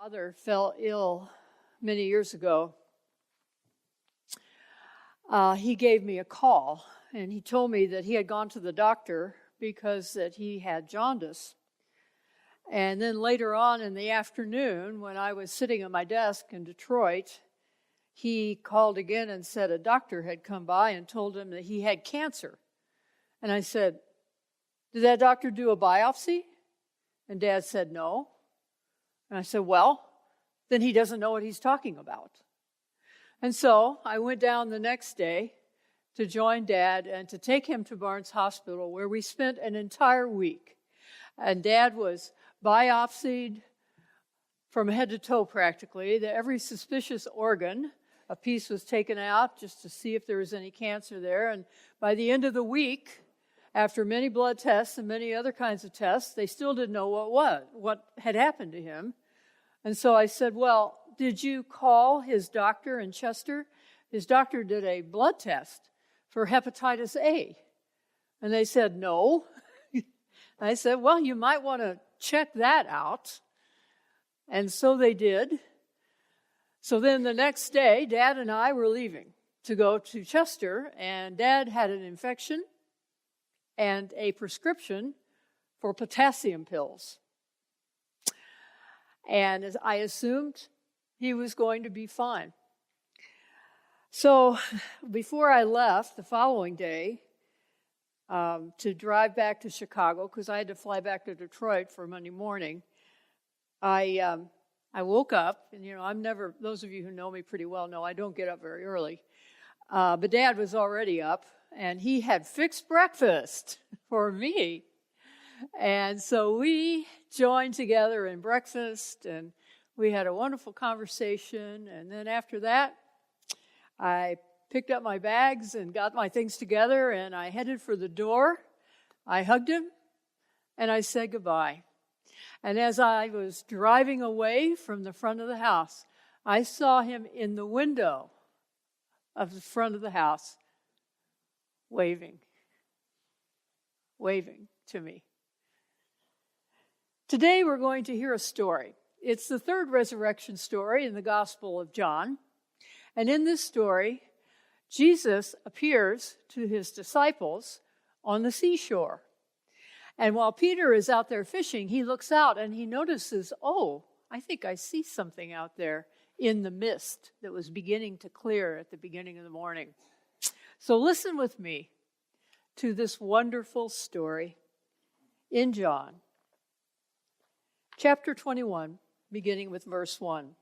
Father fell ill many years ago. He gave me a call, and he told me that he had gone to the doctor because that he had jaundice. And then later on in the afternoon, when I was sitting at my desk in Detroit, he called again and said a doctor had come by and told him that he had cancer. And I said, "Did that doctor do a biopsy?" And Dad said, "No." And I said, "Well, then he doesn't know what he's talking about." And so I went down the next day to join Dad and to take him to Barnes Hospital, where we spent an entire week. And Dad was biopsied from head to toe practically. Every suspicious organ, a piece was taken out just to see if there was any cancer there. And by the end of the week, after many blood tests and many other kinds of tests, they still didn't know what had happened to him. And so I said, "Well, did you call his doctor in Chester?" His doctor did a blood test for hepatitis A. And they said, "No." I said, "Well, you might want to check that out." And so they did. So then the next day, Dad and I were leaving to go to Chester, and Dad had an infection and a prescription for potassium pills. And as I assumed he was going to be fine. So before I left the following day to drive back to Chicago, because I had to fly back to Detroit for Monday morning, I woke up, and those of you who know me pretty well know I don't get up very early. But Dad was already up, and he had fixed breakfast for me. And so we joined together in breakfast, and we had a wonderful conversation. And then after that, I picked up my bags and got my things together, and I headed for the door. I hugged him, and I said goodbye. And as I was driving away from the front of the house, I saw him in the window of the front of the house, waving to me. Today we're going to hear a story. It's the third resurrection story in the Gospel of John. And in this story, Jesus appears to his disciples on the seashore. And while Peter is out there fishing, he looks out and he notices, I think I see something out there in the mist that was beginning to clear at the beginning of the morning. So listen with me to this wonderful story in John, chapter 21, beginning with verse 1.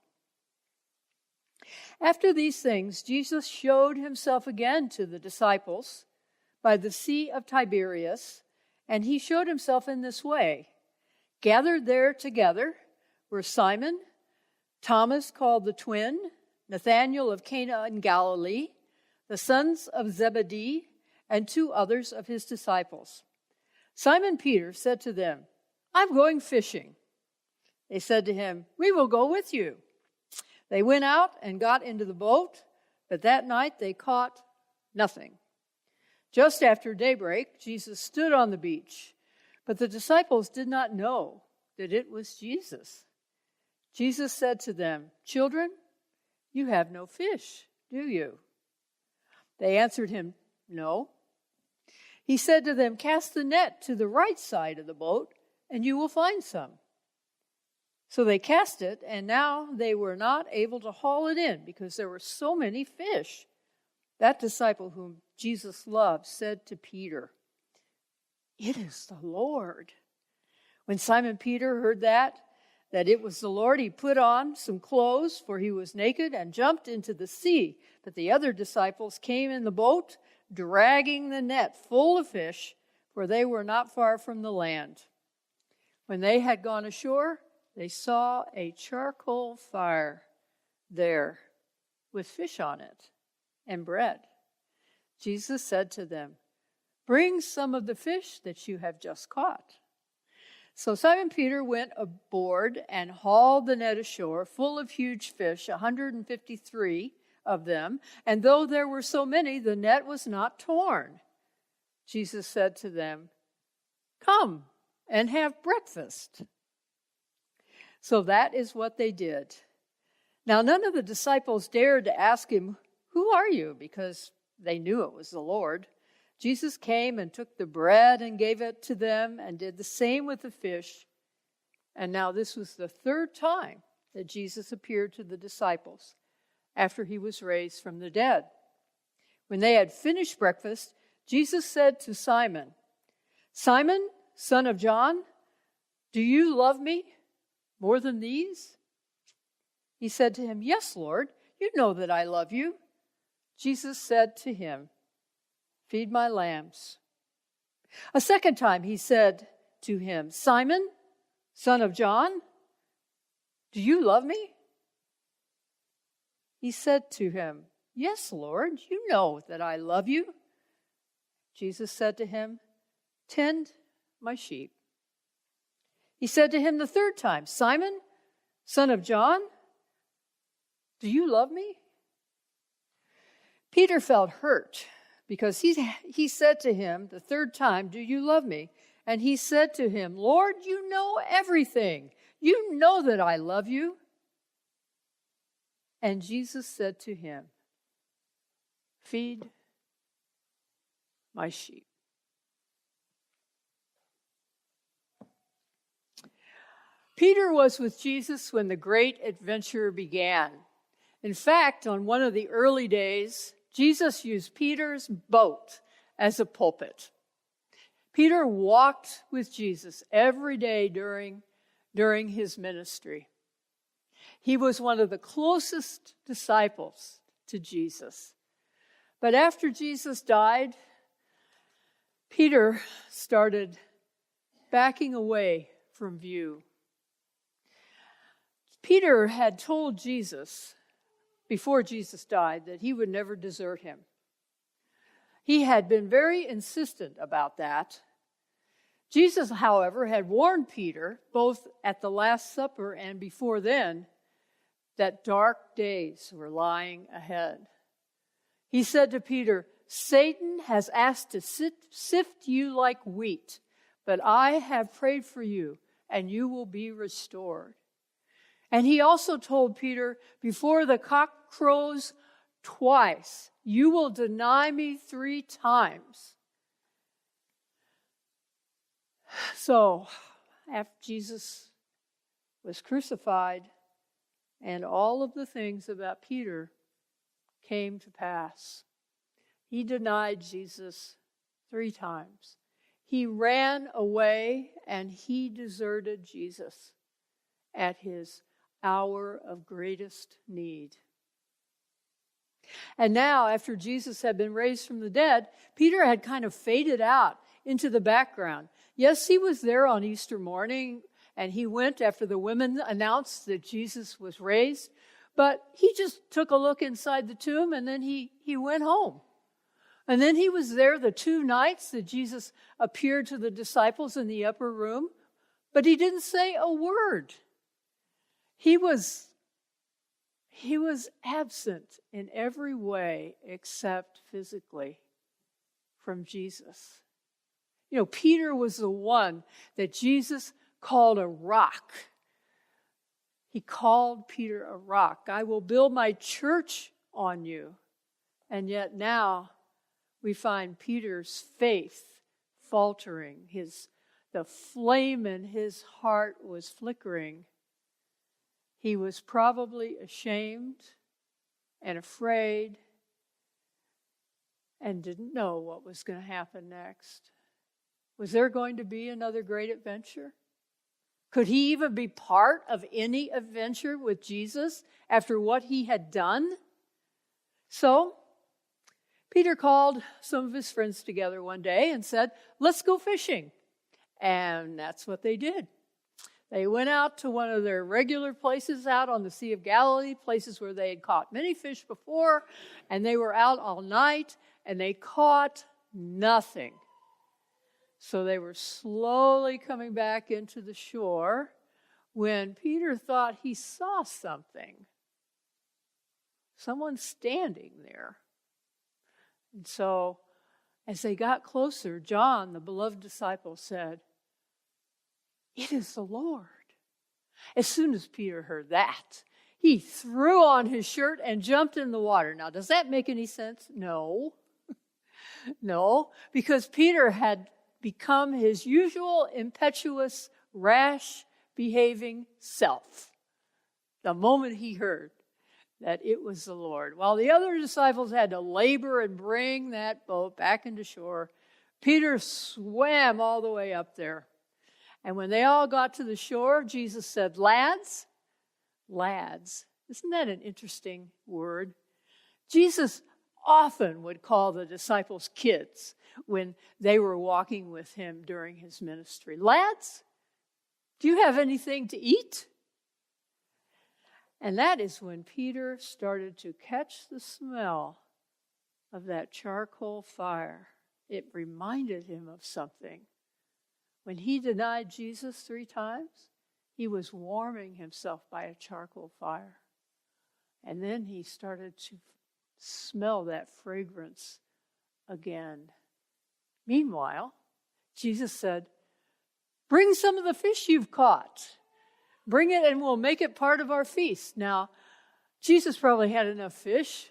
After these things, Jesus showed himself again to the disciples by the Sea of Tiberias, and he showed himself in this way. Gathered there together were Simon, Thomas called the twin, Nathanael of Cana in Galilee, the sons of Zebedee, and two others of his disciples. Simon Peter said to them, "I'm going fishing." They said to him, "We will go with you." They went out and got into the boat, but that night they caught nothing. Just after daybreak, Jesus stood on the beach, but the disciples did not know that it was Jesus. Jesus said to them, "Children, you have no fish, do you?" They answered him, "No." He said to them, "Cast the net to the right side of the boat, and you will find some." So they cast it, and now they were not able to haul it in because there were so many fish. That disciple whom Jesus loved said to Peter, "It is the Lord." When Simon Peter heard that it was the Lord, he put on some clothes, for he was naked, and jumped into the sea. But the other disciples came in the boat, dragging the net full of fish, for they were not far from the land. When they had gone ashore, they saw a charcoal fire there with fish on it and bread. Jesus said to them, "Bring some of the fish that you have just caught." So Simon Peter went aboard and hauled the net ashore full of huge fish, 153 of them. And though there were so many, the net was not torn. Jesus said to them, "Come and have breakfast." So that is what they did. Now, none of the disciples dared to ask him, "Who are you?" because they knew it was the Lord. Jesus came and took the bread and gave it to them and did the same with the fish. And now this was the third time that Jesus appeared to the disciples after he was raised from the dead. When they had finished breakfast, Jesus said to Simon, "Simon, son of John, do you love me more than these?" He said to him, "Yes, Lord, you know that I love you." Jesus said to him, "Feed my lambs." A second time he said to him, "Simon, son of John, do you love me?" He said to him, "Yes, Lord, you know that I love you." Jesus said to him, "Tend my sheep." He said to him the third time, "Simon, son of John, do you love me?" Peter felt hurt because he said to him the third time, "Do you love me?" And he said to him, "Lord, you know everything. You know that I love you." And Jesus said to him, "Feed my sheep." Peter was with Jesus when the great adventure began. In fact, on one of the early days, Jesus used Peter's boat as a pulpit. Peter walked with Jesus every day during his ministry. He was one of the closest disciples to Jesus. But after Jesus died, Peter started backing away from view. Peter had told Jesus before Jesus died that he would never desert him. He had been very insistent about that. Jesus, however, had warned Peter, both at the Last Supper and before then, that dark days were lying ahead. He said to Peter, "Satan has asked to sift you like wheat, but I have prayed for you, and you will be restored." And he also told Peter, "Before the cock crows twice, you will deny me 3 times. So, after Jesus was crucified, and all of the things about Peter came to pass. He denied Jesus 3 times. He ran away and he deserted Jesus at his hour of greatest need. And now, after Jesus had been raised from the dead, Peter had kind of faded out into the background. Yes, he was there on Easter morning, and he went after the women announced that Jesus was raised, but he just took a look inside the tomb, and then he went home. And then he was there the 2 nights that Jesus appeared to the disciples in the upper room, but he didn't say a word. He was absent in every way except physically from Jesus. You know, Peter was the one that Jesus called a rock. He called Peter a rock. "I will build my church on you." And yet now we find Peter's faith faltering. The flame in his heart was flickering. He was probably ashamed and afraid and didn't know what was going to happen next. Was there going to be another great adventure? Could he even be part of any adventure with Jesus after what he had done? So, Peter called some of his friends together one day and said, "Let's go fishing." And that's what they did. They went out to one of their regular places out on the Sea of Galilee, places where they had caught many fish before, and they were out all night, and they caught nothing. So they were slowly coming back into the shore when Peter thought he saw something. Someone standing there. And so as they got closer, John, the beloved disciple, said, "It is the Lord." As soon as Peter heard that, he threw on his shirt and jumped in the water. Now, does that make any sense? No. No, because Peter had become his usual impetuous, rash-behaving self the moment he heard that it was the Lord. While the other disciples had to labor and bring that boat back into shore, Peter swam all the way up there. And when they all got to the shore, Jesus said, lads, isn't that an interesting word? Jesus often would call the disciples kids when they were walking with him during his ministry. Lads, do you have anything to eat? And that is when Peter started to catch the smell of that charcoal fire. It reminded him of something. When he denied Jesus 3 times, he was warming himself by a charcoal fire. And then he started to smell that fragrance again. Meanwhile, Jesus said, bring some of the fish you've caught. Bring it and we'll make it part of our feast. Now, Jesus probably had enough fish,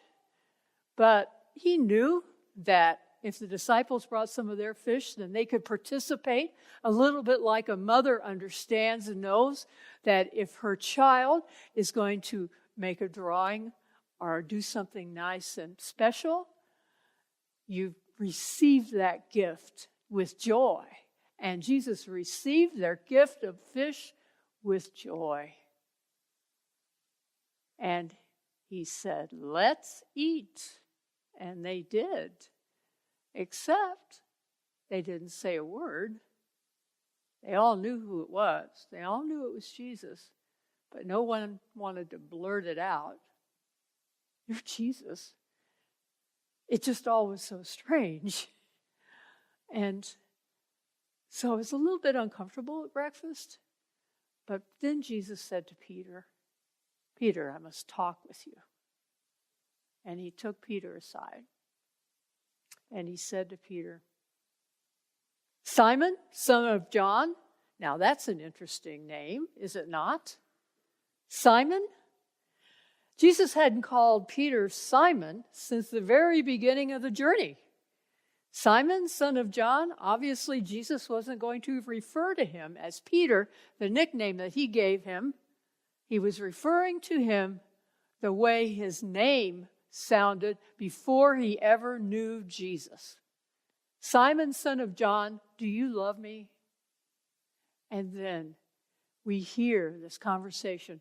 but he knew that if the disciples brought some of their fish, then they could participate a little bit like a mother understands and knows that if her child is going to make a drawing or do something nice and special, you receive that gift with joy. And Jesus received their gift of fish with joy. And he said, let's eat. And they did. Except they didn't say a word. They all knew who it was. They all knew it was Jesus. But no one wanted to blurt it out. You're Jesus. It just all was so strange. And so it was a little bit uncomfortable at breakfast. But then Jesus said to Peter, Peter, I must talk with you. And he took Peter aside. And he said to Peter, Simon, son of John. Now that's an interesting name, is it not? Simon? Jesus hadn't called Peter Simon since the very beginning of the journey. Simon, son of John, obviously Jesus wasn't going to refer to him as Peter, the nickname that he gave him. He was referring to him the way his name sounded before he ever knew Jesus. Simon, son of John, do you love me? And then we hear this conversation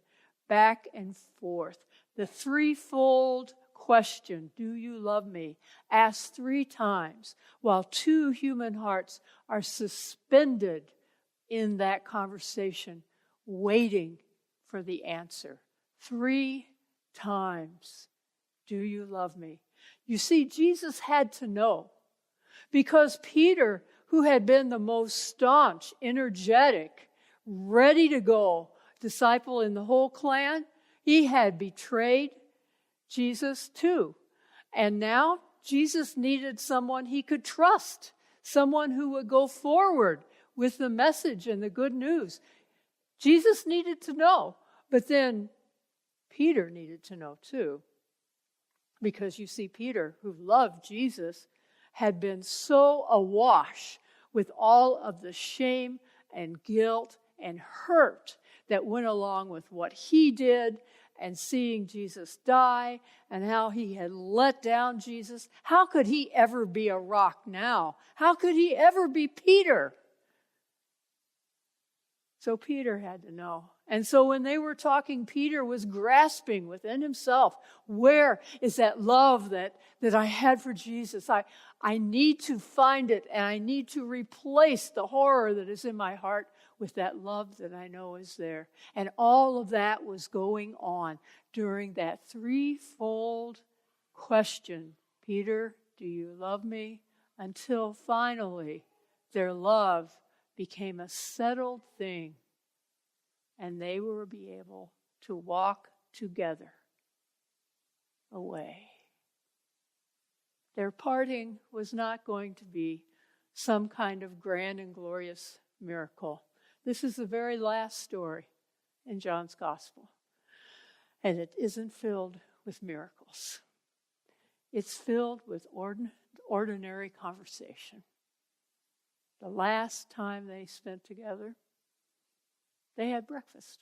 back and forth. The threefold question, do you love me, asked 3 times while 2 human hearts are suspended in that conversation, waiting for the answer. 3 times. Do you love me? You see, Jesus had to know, because Peter, who had been the most staunch, energetic, ready to go disciple in the whole clan, he had betrayed Jesus too. And now Jesus needed someone he could trust, someone who would go forward with the message and the good news. Jesus needed to know, but then Peter needed to know too. Because you see, Peter, who loved Jesus, had been so awash with all of the shame and guilt and hurt that went along with what he did and seeing Jesus die and how he had let down Jesus. How could he ever be a rock now? How could he ever be Peter? So Peter had to know. And so when they were talking, Peter was grasping within himself, where is that love that I had for Jesus? I need to find it, and I need to replace the horror that is in my heart with that love that I know is there. And all of that was going on during that threefold question. Peter, do you love me? Until finally their love became a settled thing. And they will be able to walk together away. Their parting was not going to be some kind of grand and glorious miracle. This is the very last story in John's gospel. And it isn't filled with miracles. It's filled with ordinary conversation. The last time they spent together, they had breakfast.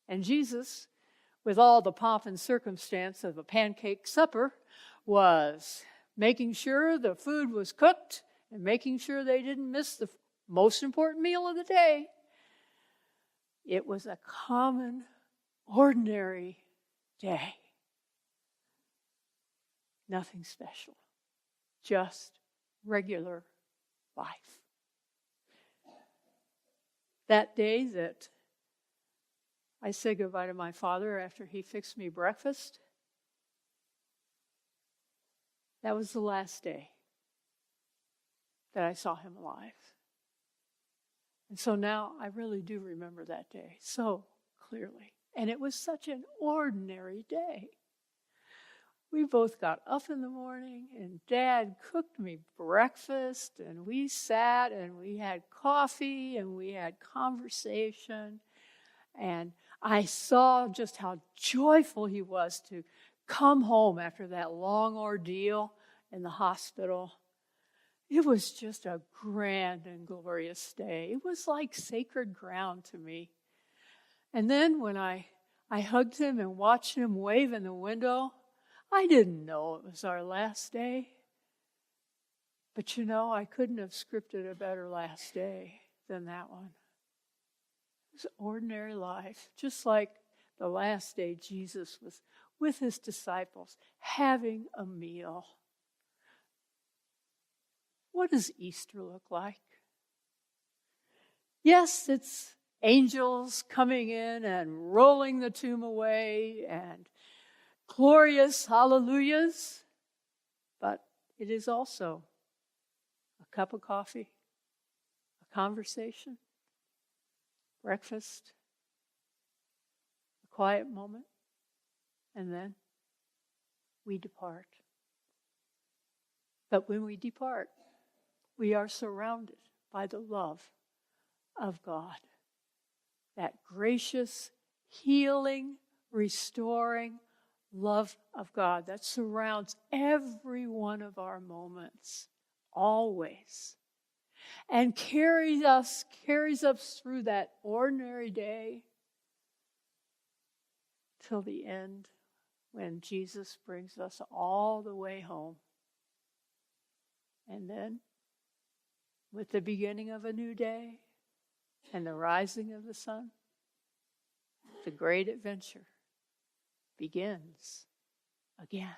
And Jesus, with all the pomp and circumstance of a pancake supper, was making sure the food was cooked and making sure they didn't miss the most important meal of the day. It was a common, ordinary day. Nothing special. Just regular life. That day that I said goodbye to my father after he fixed me breakfast, that was the last day that I saw him alive. And so now I really do remember that day so clearly. And it was such an ordinary day. We both got up in the morning and Dad cooked me breakfast and we sat and we had coffee and we had conversation. And I saw just how joyful he was to come home after that long ordeal in the hospital. It was just a grand and glorious day. It was like sacred ground to me. And then when I hugged him and watched him wave in the window, I didn't know it was our last day. But I couldn't have scripted a better last day than that one. It was ordinary life, just like the last day Jesus was with his disciples, having a meal. What does Easter look like? Yes, it's angels coming in and rolling the tomb away and glorious hallelujahs, but it is also a cup of coffee, a conversation, breakfast, a quiet moment, and then we depart. But when we depart, we are surrounded by the love of God, that gracious, healing, restoring love of God that surrounds every one of our moments, always, and carries us through that ordinary day till the end when Jesus brings us all the way home. And then, with the beginning of a new day and the rising of the sun, the great adventure begins again.